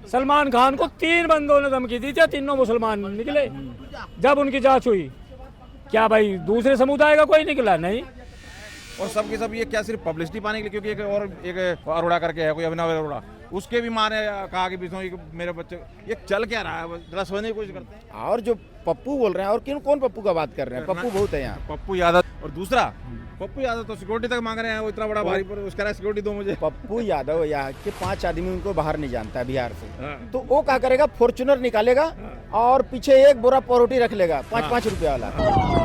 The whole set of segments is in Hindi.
सलमान खान को 3 बंदों ने धमकी दी थी, तीनों मुसलमान निकले। जब उनकी जांच हुई, क्या भाई दूसरे समुदाय का कोई निकला? नहीं। और सबके सब ये क्या सिर्फ पब्लिसिटी पाने के लिए, क्योंकि एक अरोड़ा करके है कोई, अभिनव अरोड़ा, उसके भी माँ ने कहा कि बिश्नोई मेरे बच्चे, ये चल क्या रहा है, जरा समझने की कोशिश करते हैं। और जो पप्पू बोल रहे हैं, और कौन पप्पू का बात कर रहे हैं? पप्पू बहुत है यहाँ। पप्पू यादव, और दूसरा पप्पू यादव तो सिक्योरिटी तक मांग रहे हैं, वो इतना बड़ा भारी पर उसका सिक्योरिटी दो मुझे। पप्पू यादव यहाँ के 5 आदमी उनको बाहर नहीं जानता है बिहार से, हाँ। तो वो क्या करेगा, फॉर्चुनर निकालेगा और पीछे एक बोरा परोटी रख लेगा 5-5 रुपया वाला।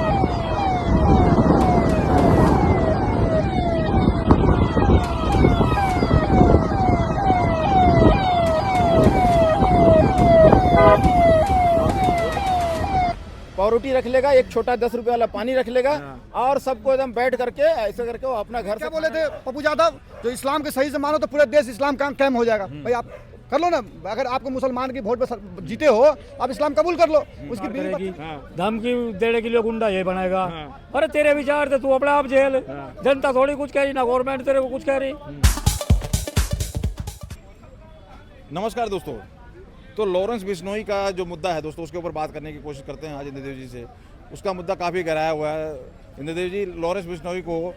पावरोटी रख लेगा, एक छोटा 10 रुपए वाला पानी रख लेगा और सबको एकदम बैठ करके ऐसे करके वो अपना घर क्या से बोले थे पप्पू यादव, जो इस्लाम के सही से मानो तो पूरे देश इस्लाम का कायम हो जाएगा। भाई आप कर लो ना, अगर आपको मुसलमान की वोट पे जीते हो, आप इस्लाम कबूल कर लो। उसकी बीवी धमकी देने के लिए गुंडा ये बनाएगा। अरे तेरे विचार थे, तू अपने आप जेल, जनता थोड़ी कुछ कह रही, ना गवर्नमेंट तेरे को कुछ कह रही। नमस्कार दोस्तों, तो लॉरेंस बिश्नोई का जो मुद्दा है दोस्तों, उसके ऊपर बात करने की कोशिश करते हैं आज इंद्रदेव जी से। उसका मुद्दा काफ़ी गहराया हुआ है। इंद्रदेव जी, लॉरेंस बिश्नोई को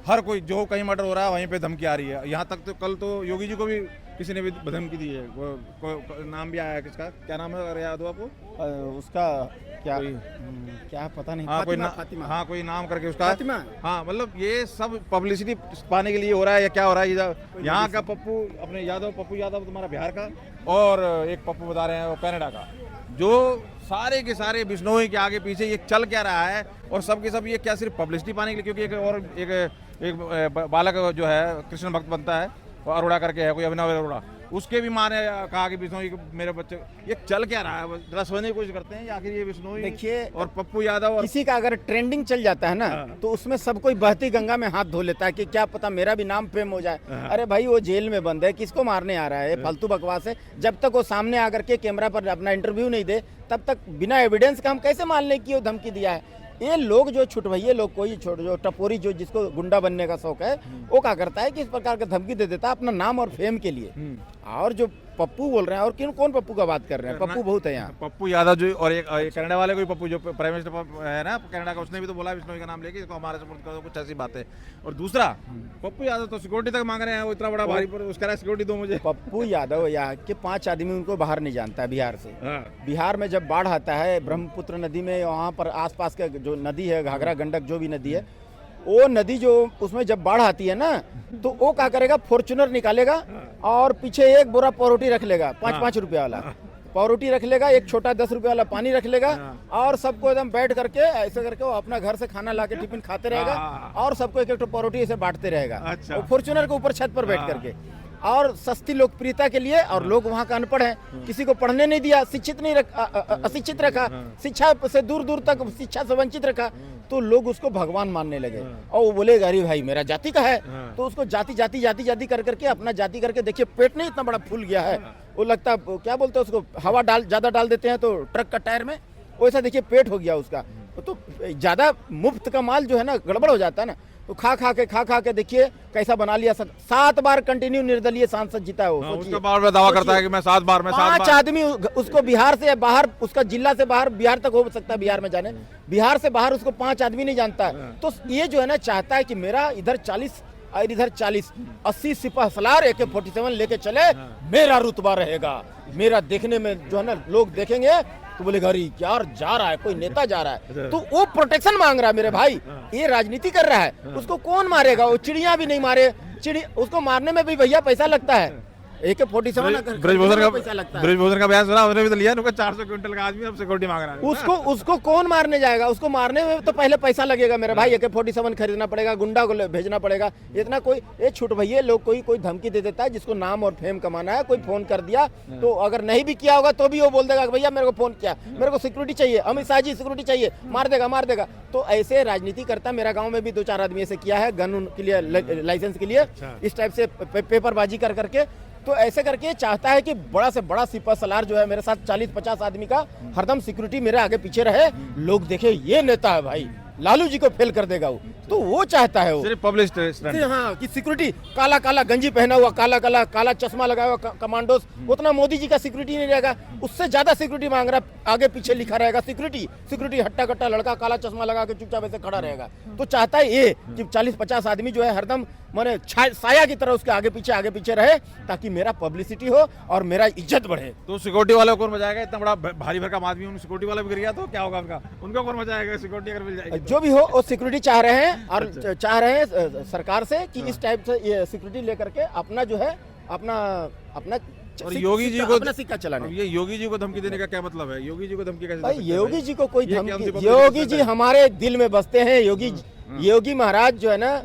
हर कोई, जो कहीं मर्डर हो रहा है वहीं पे धमकी आ रही है। यहाँ तक तो कल तो योगी जी को भी किसी ने भी धमकी दी है। नाम भी आया है किसका, क्या नाम है अगर याद हो आपको? उसका क्या क्या पता नहीं। हाँ, फातिमा। हाँ, कोई नाम करके उसका। फातिमा। हाँ, मतलब ये सब पब्लिसिटी पाने के लिए हो रहा है या क्या हो रहा है? यहाँ का पप्पू अपने यादव, पप्पू यादव तुम्हारा बिहार का, और एक पप्पू बता रहे हैं वो कनाडा का, जो सारे के सारे बिश्नोई के आगे पीछे ये चल क्या रहा है। और सब के सब ये क्या सिर्फ पब्लिसिटी पाने के लिए, क्योंकि एक बालक जो है कृष्ण भक्त बनता है, वो अरोड़ा करके है कोई, अभिनव अरोड़ा, उसके भी माँ ने कहा कि बिश्नोई मेरे बच्चे, ये चल क्या रहा है, जरा समझने की कोशिश करते हैं। आखिर ये बिश्नोई देखिए, और पप्पू यादव और किसी का अगर ट्रेंडिंग चल जाता है ना, तो उसमें सब कोई बहती गंगा में हाथ धो लेता है कि क्या पता मेरा भी नाम फेम हो जाए। अरे भाई, वो जेल में बंद है, किसको मारने आ रहा है? फालतू बकवास है। जब तक वो सामने आकर के कैमरा पर अपना इंटरव्यू नहीं दे, तब तक बिना एविडेंस का हम कैसे मान लें कि वो धमकी दिया है? ये लोग जो छुटभइये लोग, कोई जो टपोरी, जो जिसको गुंडा बनने का शौक है, वो क्या करता है कि इस प्रकार का धमकी दे देता है अपना नाम और फेम के लिए। और जो पप्पू बोल रहे हैं, और कौन पप्पू का बात कर रहे हैं? पप्पू बहुत है यहाँ। पप्पू यादव जो, और एक कनाडा वाले कोई पप्पू जो प्राइम मिनिस्टर है ना कनाडा का, उसने भी तो बोला बिश्नोई का नाम लेके इसको हमारे सपोर्ट करो, कुछ ऐसी बात है। और दूसरा पप्पू यादव तो सिक्योरिटी तक मांग रहे हैं, वो इतना बड़ा भारी पर उसका सिक्योरिटी दो मुझे। पप्पू यादव यहाँ के 5 आदमी उनको बाहर नहीं जानता है बिहार से। बिहार में जब बाढ़ आता है ब्रह्मपुत्र नदी में, वहाँ पर आसपास के जो नदी है, घाघरा, गंडक, जो भी नदी है, वो नदी जो, उसमें जब बाढ़ आती है ना, तो वो क्या करेगा, फॉर्चुनर निकालेगा और पीछे एक बोरा परोटी रख लेगा 5-5 रुपया वाला। परोटी रख लेगा, एक छोटा 10 रुपया वाला पानी रख लेगा और सबको एकदम बैठ करके ऐसे करके वो अपना घर से खाना लाके टिफिन खाते रहेगा और सबको एक परोटी ऐसे बांटते रहेगा, फॉर्चुनर के ऊपर छत पर बैठ करके। और सस्ती लोकप्रियता के लिए, और लोग वहाँ का अनपढ़ हैं, किसी को पढ़ने नहीं दिया, शिक्षित नहीं रखा, अशिक्षित रखा, शिक्षा से दूर दूर तक शिक्षा से वंचित रखा, तो लोग उसको भगवान मानने लगे। और वो बोलेगा अरे भाई मेरा जाति का है, तो उसको जाति जाति जाति जाति कर करके अपना जाति करके, देखिए पेट नहीं इतना बड़ा फूल गया है, वो लगता क्या बोलते हैं उसको, हवा ज्यादा डाल देते हैं तो ट्रक का टायर में, वैसा देखिए पेट हो गया उसका। तो ज्यादा मुफ्त का माल जो है ना, गड़बड़ हो जाता है ना, तो खा खा के देखिए कैसा बना लिया। 7 बार कंटिन्यू निर्दलीय सांसद जीता है वो। उसका बार बार दावा करता है कि मैं 7 बार में 5 आदमी उसको बिहार से बाहर, उसका जिला से बाहर, बिहार तक हो सकता है बिहार में जाने, बिहार से बाहर उसको 5 आदमी नहीं जानता है। तो ये जो है ना, चाहता है कि मेरा इधर 40 और इधर 40, 80 सिपह सलार AK-47 लेके चले, मेरा रुतबा रहेगा, मेरा देखने में जो है ना, लोग देखेंगे तो बोलेगा अरे यार जा रहा है, कोई नेता जा रहा है, तो वो प्रोटेक्शन मांग रहा है मेरे भाई, ये राजनीति कर रहा है। उसको कौन मारेगा? वो चिड़िया भी नहीं मारे, उसको मारने में भी भैया पैसा लगता है। AK-47 ब्रजभूषण का बयान सुना, उसने भी तो लिया, 400 क्विंटल का आदमी अब सिक्योरिटी मांग रहा है। उसको कौन मारने जाएगा? उसको मारने में तो पहले पैसा लगेगा मेरे भाई, AK-47 खरीदना पड़ेगा, गुंडा को भेजना पड़ेगा। इतना कोई ये छूट भैया लोग, कोई धमकी दे देता है जिसको नाम और फेम कमाना है। कोई फोन कर दिया तो अगर नहीं भी किया होगा तो भी वो बोल देगा भैया मेरे को फोन किया, मेरे को सिक्योरिटी चाहिए, अमित शाह जी सिक्योरिटी चाहिए, मार देगा। तो ऐसे राजनीति करता। मेरा गाँव में भी 2-4 आदमी ऐसे किया है, गन के लिए, लाइसेंस के लिए, इस टाइप से पेपरबाजी कर करके। तो ऐसे करके चाहता है कि बड़ा से बड़ा सिपह सलार जो है मेरे साथ 40-50 आदमी का हरदम सिक्योरिटी मेरे आगे पीछे रहे, लोग देखे ये नेता है भाई, लालू जी को फेल कर देगा वो। तो वो चाहता है वो सिर्फ पब्लिक हाँ कि सिक्योरिटी, काला काला गंजी पहना हुआ, काला काला काला चश्मा लगाया हुआ कमांडोस, उतना मोदी जी का सिक्योरिटी नहीं रहेगा, उससे ज्यादा सिक्योरिटी मांग रहा, आगे पीछे लिखा रहेगा सिक्योरिटी सिक्योरिटी, हट्टा कट्टा लड़का काला चश्मा लगा के चुपचाप ऐसे खड़ा रहेगा। तो चाहता है ये कि 40-50 आदमी जो है हरदम माने साया की तरह उसके आगे पीछे रहे, ताकि मेरा पब्लिसिटी हो और मेरा इज्जत बढ़े। तो सिक्योरिटी वाले को कौन बचाएगा? इतना बड़ा भारी भरकम आदमी, उन सिक्योरिटी वाला भी गिर गया तो क्या होगा उनका कौन बचाएगा? सिक्योरिटी अगर मिल जाएगी जो भी हो वो सिक्योरिटी चाह रहे हैं, और चाह रहे हैं सरकार से कि इस टाइप से ये सिक्योरिटी लेकर के अपना जो है अपना और योगी जी को अपना सिक्का चलाने। ये योगी जी को धमकी देने का क्या मतलब है? योगी जी को धमकी कैसे? भाई योगी जी को कोई ये क्या धमकी, उनसे योगी जी हमारे दिल में बसते हैं। योगी महाराज जो है ना,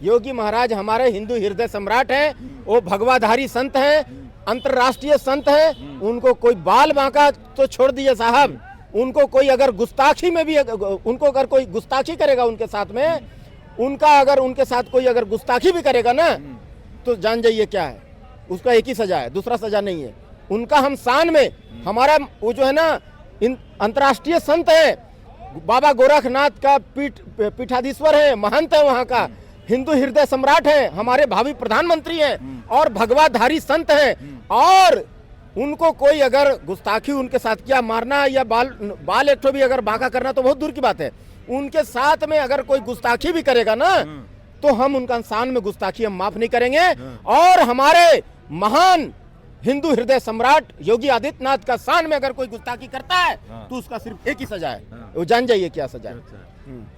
योगी महाराज हमारे हिंदू हृदय सम्राट हैं, वो भगवाधारी संत हैं, अंतर्राष्ट्रीय संत हैं। उनको कोई बाल बांका तो छोड़ दिए साहब, उनको कोई अगर गुस्ताखी में भी उनको अगर कोई गुस्ताखी करेगा उनके साथ में, उनका अगर उनके साथ कोई अगर गुस्ताखी भी करेगा ना, तो जान जाइए क्या है, उसका एक ही सजा है, दूसरा सजा नहीं है। उनका हम शान में, हमारा वो जो है ना अंतर्राष्ट्रीय संत है, बाबा गोरखनाथ का पीठाधीश्वर है, महंत है वहाँ का, हिंदू हृदय सम्राट है, हमारे भावी प्रधानमंत्री हैं और भगवाधारी संत हैं। और उनको कोई अगर गुस्ताखी उनके साथ किया, मारना या बाल एक भी अगर बांका करना तो बहुत दूर की बात है, उनके साथ में अगर कोई गुस्ताखी भी करेगा ना, तो हम उनका शान में गुस्ताखी हम माफ नहीं करेंगे। और हमारे महान हिंदू हृदय सम्राट योगी आदित्यनाथ का शान में अगर कोई गुस्ताखी करता है तो उसका सिर्फ एक ही सजा है, वो जान जाइए क्या सजा है।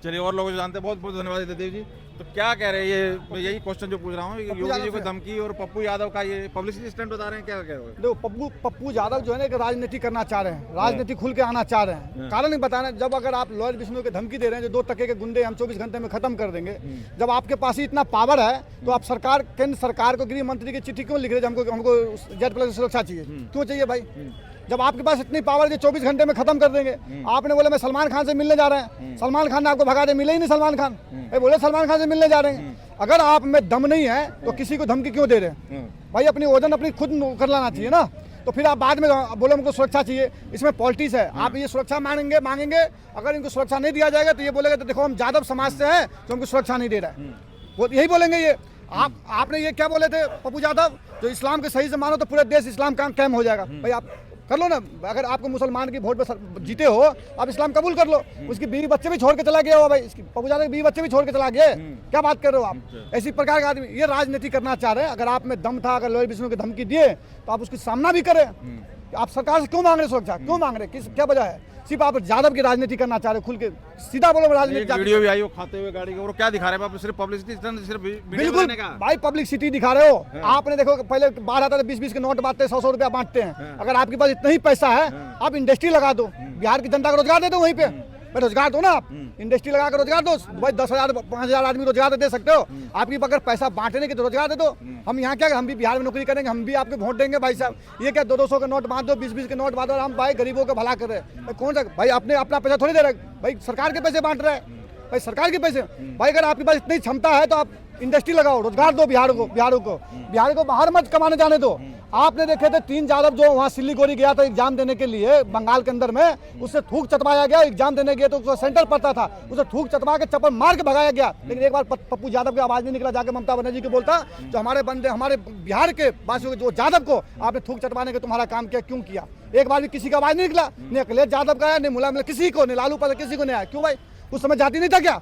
चलिए, और लोग जानते हैं। बहुत बहुत धन्यवाद देव जी। तो क्या कह रहे हैं ये, यही क्वेश्चन जो पूछ रहा हूँ, योगी जी को धमकी और पप्पू यादव का ये पब्लिसिटी स्टंट बता रहे हैं, क्या कह रहे हैं? देखो पप्पू यादव जो है ना, राजनीति करना चाह रहे हैं, राजनीति खुल के आना चाह रहे हैं। कारण नहीं बताना, जब अगर आप लॉयर बिश्नोई के धमकी दे रहे हैं, जो 2 टके के गुंडे हम 24 घंटे में खत्म कर देंगे, जब आपके पास ही इतना पावर है, तो आप सरकार, केंद्र सरकार को गृह मंत्री की चिट्ठी क्यों लिख रहे हैं? हमको जेड प्लस सुरक्षा चाहिए, क्यों चाहिए भाई? जब आपके पास इतनी पावर है 24 घंटे में खत्म कर देंगे। आपने बोला मैं सलमान खान से मिलने जा रहे हैं, सलमान खान ने आपको भगा दे, मिले ही नहीं सलमान खान, बोले सलमान खान से मिलने जा रहे हैं। अगर आप में दम नहीं है तो किसी को धमकी क्यों दे रहे हैं भाई? अपनी वजन अपनी खुद कर लाना चाहिए ना। तो फिर आप बाद में बोले हमको सुरक्षा चाहिए, इसमें पॉलिटिक्स है। आप ये सुरक्षा मांगेंगे, अगर इनको सुरक्षा नहीं दिया जाएगा तो ये बोलेगा तो देखो हम यादव समाज से हैं तो हमको सुरक्षा नहीं दे रहा है, वो यही बोलेंगे। ये आपने ये क्या बोले थे पप्पू यादव, जो इस्लाम के सही से मानो तो पूरे देश इस्लाम कायम हो जाएगा। भाई आप कर लो ना, अगर आपको मुसलमान की वोट पे जीते हो, आप इस्लाम कबूल कर लो। उसकी बीवी बच्चे भी छोड़ के चला गया हो भाई, पप्पू यादव की बीवी बच्चे भी छोड़ के चला गए, क्या बात कर रहे हो आप? ऐसी प्रकार का आदमी ये राजनीति करना चाह रहे हैं। अगर आप में दम था, अगर लॉयर बिश्नोई की धमकी दिए तो आप उसकी सामना भी करें। आप सरकार से क्यों मांग रहे सुरक्षा, क्यों मांग रहे, क्या वजह है? सिर्फ आप यादव की राजनीति करना चाह रहे, खुल के सीधा बोलो राजनीति। वीडियो भी आई हो खाते हुए गाड़ी को, क्या दिखा रहे हैं आप? सिर्फ पब्लिसिटी, सिर्फ बिल्कुल भाई पब्लिसिटी दिखा रहे हो। आपने देखो पहले बाढ़ आता था, 20-20 के नोट बांटते, 100-100 रुपया बांटते हैं। अगर आपके पास इतना ही पैसा है, आप इंडस्ट्री लगा दो, बिहार की जनता को रोजगार दे दो, वहीं पे रोजगार दो ना, आप इंडस्ट्री लगा कर रोजगार दो भाई। 10,000 5,000 आदमी रोजगार दे सकते हो। आपकी अगर पैसा बांटने के तो रोजगार दे दो। हम यहाँ क्या, हम भी बिहार में नौकरी करेंगे, हम भी आपके वोट देंगे भाई साहब। ये क्या 200 के नोट बांट दो, 20-20 के नोट बांट दो, हम भाई गरीबों का भला कर रहे हैं। कौन सा भाई अपने अपना पैसा थोड़ी दे रहे भाई, सरकार के पैसे बांट रहे हैं भाई, सरकार के पैसे। भाई अगर आपके पास इतनी क्षमता है तो आप इंडस्ट्री लगाओ, रोजगार दो बिहार को बाहर मत कमाने जाने दो। आपने देखे थे 3 यादव जो वहाँ सिल्लीगुड़ी गया था एग्जाम देने के लिए बंगाल के अंदर में, उससे थूक चटवाया गया। एग्जाम देने गए तो उसका सेंटर पड़ता था, उसे थूक चटवा के चप्पल मार के भगाया गया। लेकिन एक बार पप्पू यादव की आवाज नहीं निकला, जाके ममता बनर्जी को बोलता जो हमारे बंदे, हमारे बिहार के वासियों जो यादव को आपने थूक चटवाने के तुम्हारा काम किया, क्यों किया? एक बार भी किसी का आवाज नहीं निकला, नहीं अखिलेश यादव का है, नहीं मुलायम, किसी को नहीं, लालू प्रसाद किसी को नहीं आया। क्यों भाई? उस समय जाति नहीं था क्या?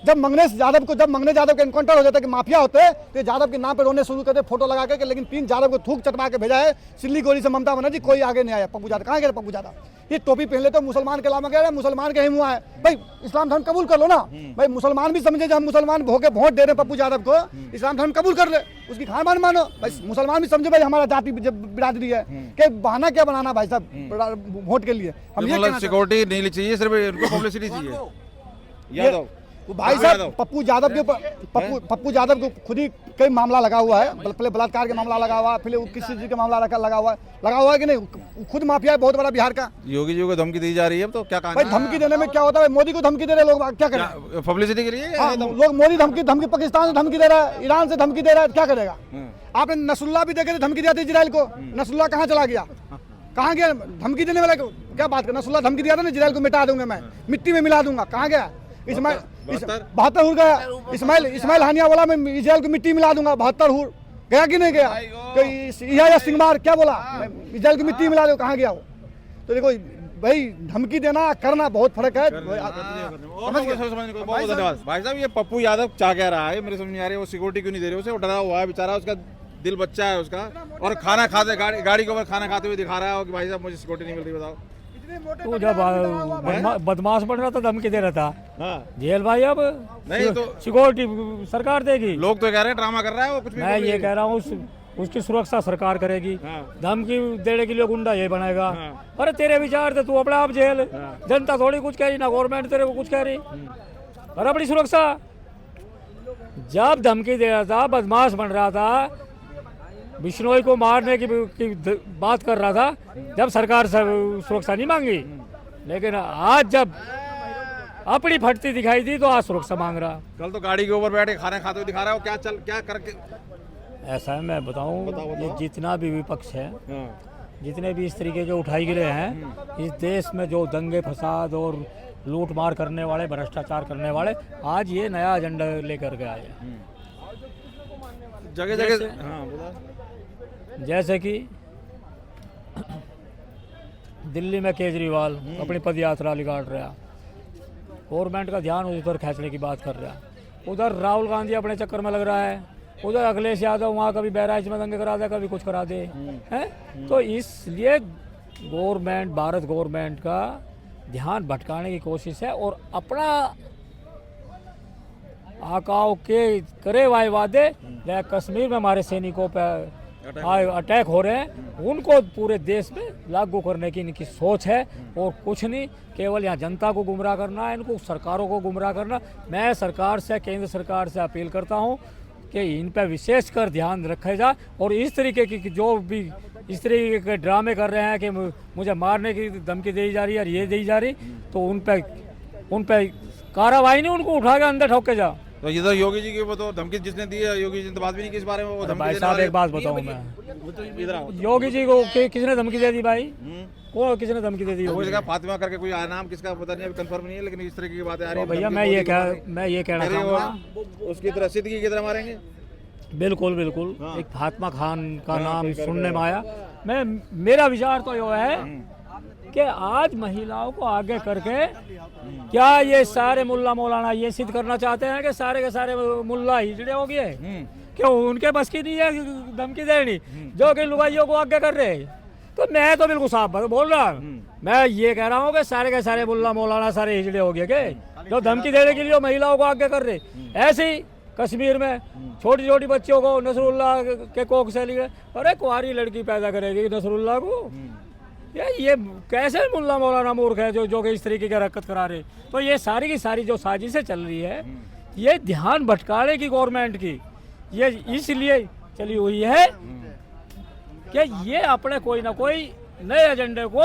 जब मंगने यादव के एनकाउंटर हो जाता है कि माफिया होते हैं, तो यादव के नाम पे रोने शुरू करते, फोटो लगा के। लेकिन 3 यादव को थूक चटवा के भेजा है सिल्लीगुड़ी से ममता बनर्जी, कोई आगे नहीं आया। पप्पू यादव कहाँ गए? पप्पू यादव ये टोपी पहन लेते, मुसलमान के अलावा गए, मुसलमान के ही मुँह है भाई। इस्लाम धर्म कबूल कर लो ना भाई, मुसलमान भी समझे जब हम मुसलमान होके वोट दे रहे हैं पप्पू यादव को, इस्लाम धर्म कबूल कर ले, उसकी खान पान मानो भाई। मुसलमान भी समझो भाई हमारा जाति बिरादरी है, कि बहाना क्या बनाना भाई साहब वोट के लिए। हम ये सिक्योरिटी नहीं चाहिए, सिर्फ उनको पब्लिसिटी चाहिए। यादव भाई साहब पप्पू यादव के ऊपर पप्पू यादव को खुद ही कई मामला लगा हुआ है, पहले बलात्कार के मामला लगा हुआ है, फिर किसी चीज का मामला लगा हुआ है कि नहीं? खुद माफिया है बहुत बड़ा बिहार का। योगी जी को धमकी दी जा रही है, तो क्या भाई धमकी देने में क्या होता है? मोदी को धमकी दे रहे लोग, क्या करें? पब्लिसिटी के लिए लोग मोदी धमकी पाकिस्तान से धमकी दे रहा है, ईरान से धमकी दे रहा है, क्या करेगा? आपने नसरुल्लाह भी देखे थे धमकी दिया था इजराइल को, नसरुल्लाह कहाँ चला गया? कहाँ गया धमकी देने वाला? क्या बात कर, नसरुल्लाह धमकी दिया था ना, इजराइल को मिटा दूंगा मैं, मिट्टी में मिला दूंगा, कहाँ गया? इसमाइल 72 हुर गया। इस्माइल हानिया वाला मैं इजराइल की मिट्टी मिला दूंगा। 72 हुर गया कि नहीं गया? या सिंगमार क्या बोला, इजराइल की मिट्टी मिला दो, कहाँ गया वो? तो देखो भाई, धमकी देना करना बहुत फर्क है। बहुत धन्यवाद भाई साहब। ये पप्पू यादव क्या कह रहा है मेरे समझ नहीं आ रही है। वो सिक्योरिटी क्यों नहीं दे रहे उसे? वो डरा हुआ है बेचारा, उसका दिल बच्चा है उसका, और खाना खाते गाड़ी के ऊपर खाना खाते हुए दिखा रहा है कि भाई साहब मुझे सिक्योरिटी नहीं मिल रही। बताओ, तो जब बदमाश बन रहा था धमकी दे रहा था। हाँ जेल भाई अब नहीं तो सिक्योरिटी सरकार देगी। लोग तो कह रहे हैं ड्रामा कर रहा है वो, कुछ भी मैं ये कह रहा हूँ उसकी सुरक्षा सरकार करेगी। धमकी देने के लिए गुंडा ये बनाएगा। अरे तेरे विचार थे, तू अपने आप जेल, जनता थोड़ी कुछ कह रही, ना गवर्नमेंट तेरे को कुछ कह रही। और अपनी सुरक्षा, जब धमकी दे रहा था, बदमाश बन रहा था, बिश्नोई को मारने की बात कर रहा था, जब सरकार से सुरक्षा नहीं मांगी। लेकिन आज जब अपनी फटती दिखाई दी तो आज सुरक्षा मांग रहा। कल तो गाड़ी के ऊपर बैठे खाना खाते हुए दिखा रहा है। वो क्या करके ऐसा है, मैं बताऊं, ये जितना भी विपक्ष है, जितने भी इस तरीके के उठाई गिरे हैं, इस देश में जो दंगे फसाद और लूट मार करने वाले, भ्रष्टाचार करने वाले, आज ये नया एजेंडा लेकर के आए। जगह जगह जैसे कि दिल्ली में केजरीवाल अपनी पद यात्रा निकाल रहा, गवर्नमेंट का ध्यान उधर खींचने की बात कर रहा। उधर राहुल गांधी अपने चक्कर में लग रहा है, उधर अखिलेश यादव वहाँ कभी बहराइच में दंगे करा दे, कभी कुछ करा दे हैं। तो इसलिए भारत गवर्नमेंट का ध्यान भटकाने की कोशिश है और अपना आकाओं के करे वाए वादे, कश्मीर में हमारे सैनिकों पर अटैक हो रहे हैं, उनको पूरे देश में लागू करने की इनकी सोच है और कुछ नहीं। केवल यहाँ जनता को गुमराह करना है, इनको सरकारों को गुमराह करना। मैं सरकार से, केंद्र सरकार से अपील करता हूँ कि इन पर विशेषकर ध्यान रखा जाए और इस तरीके की जो भी इस तरीके के ड्रामे कर रहे हैं कि मुझे मारने की धमकी दी जा रही है और ये दी जा रही, तो उन पर कार्रवाई नहीं, उनको उठा के अंदर ठोक के जा। तो ये तो योगी जी की वो तो धमकी जिसने दी है, योगी जी ने तो बात भी नहीं की इस बारे में। वो धमकी भाई देने साहब वाले- एक बात बताऊं मैं, इधर आओ। योगी जी को किसने धमकी दे दी भाई? को किसने धमकी दे दी? कोई जगह फातिमा करके कोई आया नाम, किसका पता नहीं, अभी कंफर्म नहीं है, लेकिन इस तरह की बातें आ रही है। भैया मैं ये कहना चाहूँगा, उसकी तरह सिद्दीकी की तरह मारेंगे। बिल्कुल बिल्कुल। एक फातिमा खान का नाम सुनने में आया। मेरा विचार तो ये है कि आज महिलाओं को आगे करके क्या ये सारे मुल्ला मौलाना ये सिद्ध करना चाहते हैं कि सारे के सारे मुल्ला हिजड़े हो गए? क्यों उनके बस की नहीं है धमकी देनी जो कि लुगाइयों को आगे कर रहे? तो मैं तो बिल्कुल साफ बोल रहा हूँ, मैं ये कह रहा हूँ कि सारे के सारे मुल्ला मौलाना सारे हिजड़े हो गए के जो धमकी देने के लिए महिलाओं को आगे कर रहे। ऐसे ही कश्मीर में छोटी छोटी बच्चियों को नसरुल्लाह के कोख से लिए, अरे कुंवारी लड़की पैदा करेगी नसरुल्लाह को? ये कैसे मुल्ला मौलाना मूर्ख है जो कि इस तरीके की हरकत करा रहे? तो ये सारी की सारी जो साजिशें चल रही है, ये ध्यान भटकाने की गवर्नमेंट की ये इसलिए चली हुई है कि ये अपने कोई ना कोई नए एजेंडे को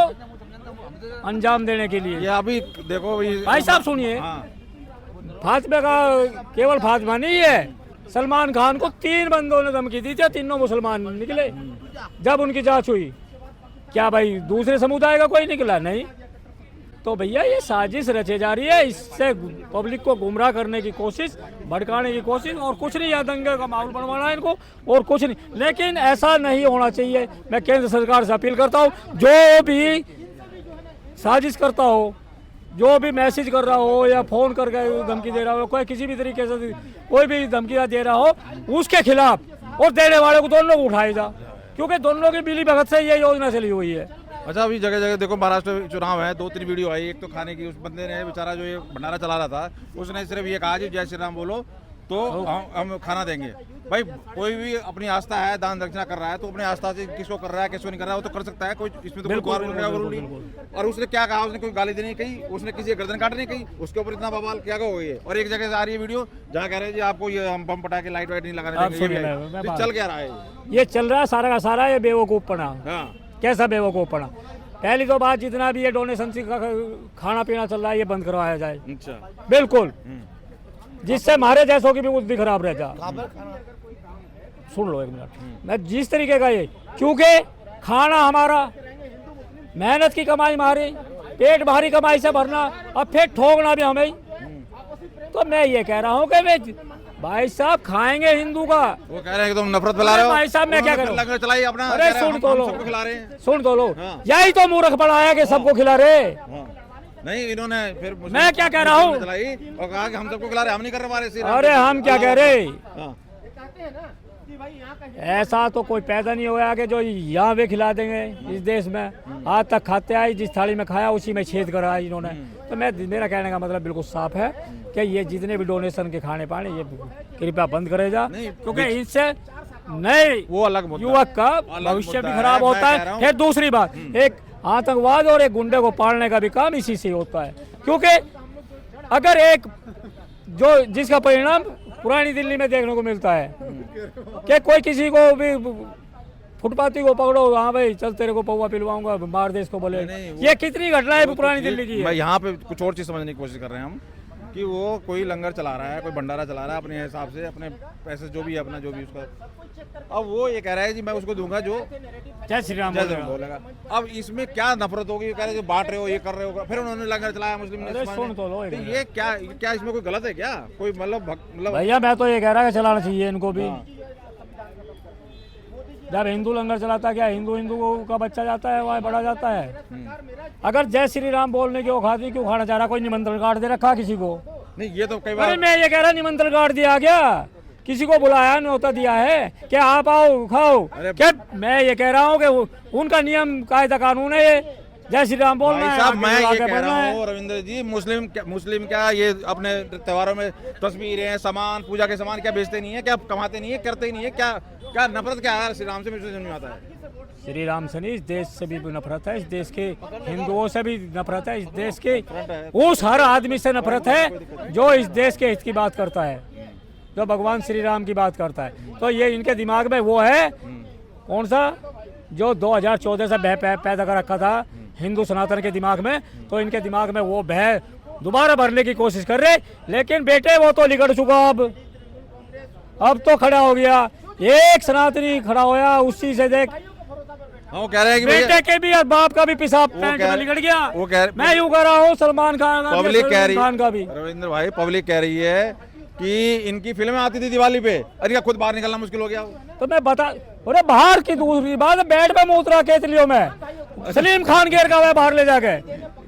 अंजाम देने के लिए। ये अभी देखो भाई साहब सुनिए, फातिमा का केवल फातिमा नहीं है, सलमान खान को 3 बंदों ने धमकी दी थी, तीनों मुसलमान निकले। जब उनकी जांच हुई, क्या भाई दूसरे समुदाय का कोई निकला? नहीं। तो भैया ये साजिश रचे जा रही है, इससे पब्लिक को गुमराह करने की कोशिश, भड़काने की कोशिश, और कुछ नहीं, या दंगे का माहौल बनवाना है इनको और कुछ नहीं। लेकिन ऐसा नहीं होना चाहिए। मैं केंद्र सरकार से अपील करता हूँ, जो भी साजिश करता हो, जो भी मैसेज कर रहा हो या फोन करके धमकी दे रहा हो, कोई किसी भी तरीके से कोई भी धमकी दे रहा हो, उसके खिलाफ और देने वाले को दोनों को उठाए जा, क्योंकि दोनों की मिली भगत से ये योजना चली हुई है। अच्छा, अभी जगह जगह देखो महाराष्ट्र में चुनाव है, 2-3 वीडियो आई। एक तो खाने की, उस बंदे ने बेचारा जो ये भंडारा चला रहा था, उसने सिर्फ ये कहा जी जय श्री राम बोलो तो हम खाना देंगे। भाई कोई भी अपनी आस्था है, दान दक्षिणा कर रहा है, तो अपनी आस्था से किसको कर रहा है किसको नहीं कर रहा है वो तो कर सकता है, कोई इसमें तो कोई। और उसने क्या कहा, उसने कोई गाली देनी कही, उसने किसी गर्दन काटने कही, उसके ऊपर इतना बवाल क्या हो गई है। और एक जगह से आ रही है वीडियो जहाँ कह रहे हैं जी आपको ये हम बम पटाके लाइट वाइट नहीं लगाने देंगे। चल क्या रहा है? ये चल रहा है सारा का सारा ये बेवकूफ़पना। कैसा बेवकूफ़पना? पहली तो बात, जितना भी ये डोनेशन का खाना पीना चल रहा है ये बंद करवाया जाए। अच्छा, बिल्कुल, जिससे हमारे जैसों की भी बुद्धि खराब रह जा। सुन लो एक मिनट, मैं जिस तरीके का ये, क्योंकि खाना हमारा मेहनत की कमाई, हमारी पेट भारी कमाई से भरना, और फिर ठोकना भी हमें, तो मैं ये कह रहा हूँ कि वे भाई साहब खाएंगे हिंदू का। वो कह रहे हैं कि तुम नफरत फैला रहे हो। भाई साहब मैं क्या करूं? लंगर चलाई अपना, अरे कह रहे हैं सुन तो हम लो, सबको खिला रहे हैं। सुन तो लो, हाँ। यही तो मूर्ख बनाया कि सबको खिला रहे। हाँ। नहीं, इन्होंने फिर मैं क्या कह रहा हूँ? चलाई और कहा कि हम सबको खिला रहे, हम नहीं कर रहे हमारे सिर। अरे हम क्या कह रहे, हाँ। ऐसा तो कोई पैदा नहीं हुआ कि जो यहाँ वे खिला देंगे इस देश में। आज तक खाते आए, जिस थाली में खाया उसी में छेद करा है इन्होंने। तो मेरा कहने का मतलब बिल्कुल साफ है कि ये जितने भी डोनेशन के खाने पाने ये कृपया बंद करे जा, नहीं, क्योंकि इससे नए वो अलग मुद्दा, युवक का अलग भविष्य भी मुद्दा खराब है, होता मैं कह रहा है। हूँ। फिर दूसरी बात, एक आतंकवाद और एक गुंडे को पालने का भी काम इसी से होता है। क्योंकि अगर एक जो जिसका परिणाम पुरानी दिल्ली में देखने को मिलता है कि कोई किसी को भी फुटपाथी को पकड़ो, हाँ भाई चल तेरे को पौवा पिलवाऊंगा, मार दे इसको बोले। नहीं, ये कितनी घटना है पुरानी दिल्ली की मैं है। यहाँ पे कुछ और चीज समझने की कोशिश कर रहे हैं हम, कि वो कोई लंगर चला रहा है, कोई भंडारा चला रहा है अपने हिसाब से, अपने पैसे जो भी है अपना, जो भी उसका। अब वो ये कह रहा है जी मैं उसको दूंगा जो जय श्री राम जय श्री राम बोलेगा। अब इसमें क्या नफरत होगी? कह रहे हैं बांट रहे हो, ये कर रहे हो, फिर उन्होंने लंगर चलाया मुस्लिम ने। अरे सुन तो लो एक मिनट। ये क्या इसमें कोई गलत है क्या? कोई मतलब भैया मैं तो ये कह रहा है कि चलाना चाहिए इनको भी। हाँ। जब हिंदू लंगर चलाता है, क्या हिंदू का बच्चा जाता है वहाँ बड़ा जाता है? अगर जय श्री राम बोलने की औकात क्यों खाना चाह रहा? कोई निमंत्रण कार्ड दे रखा किसी को? नहीं, ये तो कई अरे बार मैं ये कह रहा निमंत्रण कार्ड दिया क्या? किसी को बुलाया, न्योता दिया है क्या आप आओ खाओ? अरे क्या मैं ये कह रहा हूँ कि उनका नियम कायदा कानून है ये, जय श्री राम बोलना भाई है, साहब आगे मैं बुला ये के कह बोलना रहा है। हूँ रविंद्र जी, मुस्लिम क्या ये अपने त्योहारों में तस्वीरें, सामान, पूजा के सामान क्या बेचते नहीं है? क्या कमाते नहीं है, करते ही नहीं है? क्या नफरत क्या है श्री राम से? मुझे समझ नहीं आता है। श्री राम से नहीं, इस देश से भी नफरत है, इस देश के हिंदुओं से भी नफरत है, इस देश के उस हर आदमी से नफरत है जो इस देश के हित की बात करता है, जो भगवान श्री राम की बात करता है। तो ये इनके दिमाग में वो है कौन सा जो 2014 से पैदा कर रखा था हिंदू सनातन के दिमाग में। तो इनके दिमाग में वो भय दोबारा भरने की कोशिश कर रहे, लेकिन बेटे वो तो निकल चुका। अब तो खड़ा हो गया, एक सनातनी खड़ा होया, उसी से देख हाँ, वो कह रहे हैं कि बेटे के भी और बाप का भी पेशाब वो पैंट कह- में लिगड़ गया। वो कह- मैं यूं कर रहा हूँ, सलमान खान का भी, पब्लिक कह सलमान खान का भी। रही, रविंद्र भाई पब्लिक कह रही है कि इनकी फिल्में आती थी दिवाली पे, अरे क्या खुद बाहर निकलना मुश्किल हो गया? तो मैं बता, अरे बाहर की दूसरी बात, बेड पे मूत्रा केतलियों में सलीम खान घेर का हुआ बाहर ले जाके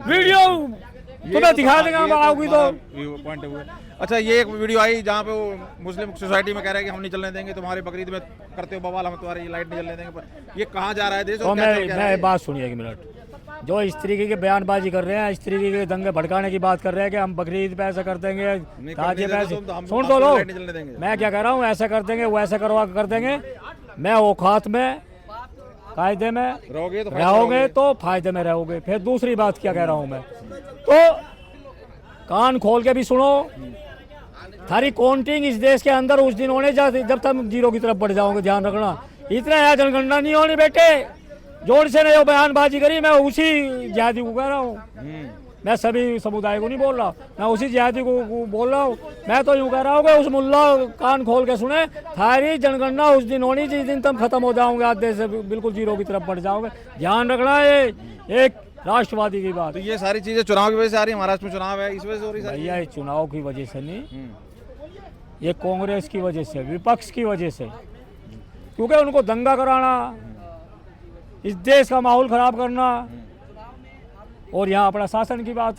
वीडियो तुम्हें दिखा देगा हम आओगी तो। पॉइंट हुआ। अच्छा, ये एक वीडियो आई जहाँ पे वो मुस्लिम सोसाइटी में कह रहे हैं कि हम नहीं चलने देंगे, तुम्हारे बकरीद में करते हो बवाल, हम तुम्हारी लाइट नहीं जलने देंगे। पर ये कहाँ जा रहा है देश? तो और क्या चल क्या रहा है? मैं बात सुनिए एक मिनट। जो इस तरीके की बयानबाजी कर रहे हैं, इस तरीके के दंगे भड़काने की बात कर रहे हैं कि हम बकरीद पे ऐसा कर देंगे, नहीं ताजिए करने पैसे, देते तो हम सुन तो लो, लाइट नहीं जलने देंगे। मैं क्या कह रहा हूँ, ऐसा कर देंगे, वो ऐसा करवा कर देंगे। मैं औकात में, कायदे में रहोगे तो रहोगे तो फायदे में रहोगे। फिर दूसरी बात क्या कह रहा हूँ मैं, तो कान खोल के भी सुनो। थारी काउंटिंग इस देश के अंदर उस दिन होने जब तक जीरो की तरफ बढ़ जाओगे, ध्यान रखना। इतना यहाँ जनगणना नहीं होनी बेटे, जोर से ने जो बयानबाजी करी, मैं उसी जिहादी को कह रहा हूँ। मैं सभी समुदाय को नहीं बोल रहा, मैं उसी जिहादी को बोल रहा हूँ। मैं तो यूँ कह रहा हूँ कि उस मुल्ला कान खोल के सुने, थारी जनगणना उस दिन होनी जिस दिन तुम खत्म हो जाओगे, आज देश से बिल्कुल जीरो की तरफ बढ़ जाओगे। ध्यान रखना, ये एक राष्ट्रवादी की बात। तो ये सारी चीजें चुनाव की वजह से आ रही है, महाराष्ट्र में चुनाव है, इस वजह से हो रही है। भैया ये चुनाव की वजह से नहीं, ये कांग्रेस की वजह से, विपक्ष की वजह से, क्योंकि उनको दंगा कराना, इस देश का माहौल खराब करना और यहाँ अपना शासन की बात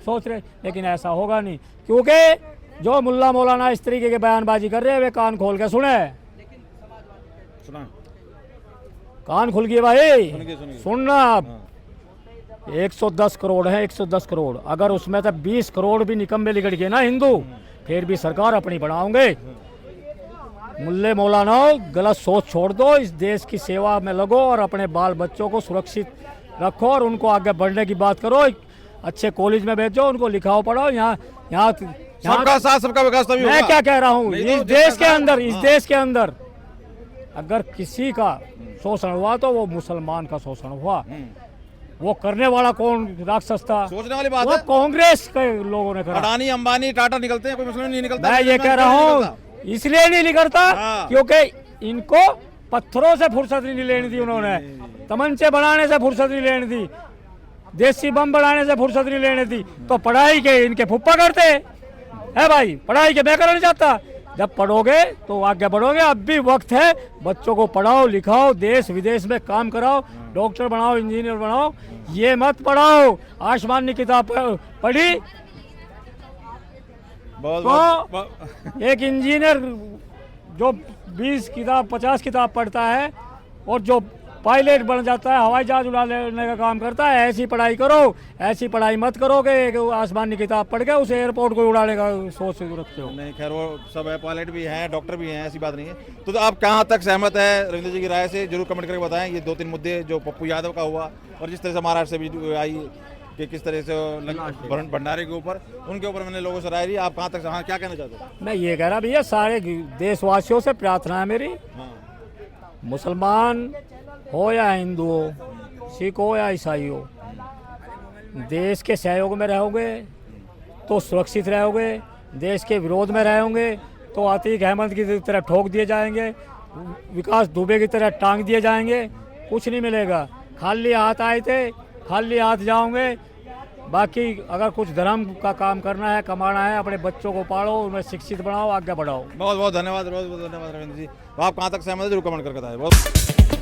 सोच रहे। लेकिन ऐसा होगा नहीं, क्योंकि जो मुल्ला मौलाना इस तरीके के बयानबाजी कर रहे हैं, वे कान खोल के सुने। सुना, कान खुल गए भाई, सुनिए। सुनना। अब 110 करोड़ है, 110 करोड़, अगर उसमें से 20 करोड़ भी निकम्मे लिगड़ गए ना हिंदू, फिर भी सरकार अपनी बनाओगे। मुल्ले मौलाना गलत सोच छोड़ दो, इस देश की सेवा में लगो और अपने बाल बच्चों को सुरक्षित रखो और उनको आगे बढ़ने की बात करो। अच्छे कॉलेज में भेजो, उनको लिखाओ पढ़ो। यहाँ सबका साथ सबका विकास तभी मैं होगा। क्या कह रहा हूँ, नहीं इस तो देश के जिसका अंदर, साथ- इस देश के अंदर अगर किसी का शोषण हुआ तो वो मुसलमान का शोषण हुआ। वो करने वाला कौन राक्षस था? सोचने वाली बात वो है। कांग्रेस के लोगों ने करा। अडानी, अंबानी, टाटा निकलते हैं, कोई मुस्लिम नहीं निकलता। मैं ये कह रहा हूँ, इसलिए नहीं निकलता हाँ। क्योंकि इनको पत्थरों से फुर्सत नहीं लेनी थी, उन्होंने तमंचे बनाने से फुर्सत नहीं लेनी थी, देसी बम बनाने से फुर्सत नहीं लेनी थी। तो पढ़ाई के इनके फुप्पा करते, है भाई, पढ़ाई के मैं करना चाहता, जब पढ़ोगे तो आगे बढ़ोगे। अब भी वक्त है, बच्चों को पढ़ाओ लिखाओ, देश विदेश में काम कराओ, डॉक्टर बनाओ, इंजीनियर बनाओ, ये मत पढ़ाओ आसमान की किताब पढ़ी तो एक इंजीनियर जो 20 किताब 50 किताब पढ़ता है और जो पायलट बन जाता है, हवाई जहाज उड़ाने का काम करता है, ऐसी पढ़ाई करो। ऐसी पढ़ाई मत करोगे कि आसमानी किताब पढ़ के उस एयरपोर्ट को उड़ाने का सोच रखते हो। नहीं खैर वो सब है, पायलट भी हैं, डॉक्टर भी हैं, ऐसी बात नहीं है। तो आप कहाँ तक सहमत है रविंद्र जी की राय से, जरूर कमेंट करके बताएं। ये 2-3 मुद्दे जो पप्पू यादव का हुआ और जिस तरह से महाराष्ट्र से भी आई कि किस तरह से भंडारे के ऊपर, उनके ऊपर मैंने लोगों से राय ली। आप कहाँ तक, हाँ क्या कहना चाहते हो? मैं ये कह रहा भैया, सारे देशवासियों से प्रार्थना है मेरी, मुसलमान हो या हिंदू हो, सिख हो या ईसाई हो, देश के सहयोग में रहोगे तो सुरक्षित रहोगे, देश के विरोध में रहोगे तो आतिक अहमद की तरह ठोक दिए जाएंगे, विकास दुबे की तरह टांग दिए जाएंगे, कुछ नहीं मिलेगा। खाली हाथ आए थे, खाली हाथ जाओगे। बाकी अगर कुछ धर्म का काम करना है, कमाना है, अपने बच्चों को पालो, उन्हें शिक्षित बनाओ, आगे बढ़ाओ। बहुत बहुत धन्यवाद, बहुत बहुत धन्यवाद रविंद्र जी। आप कहाँ तक सहमत है, जरूर कमेंट करके बताएं। बहुत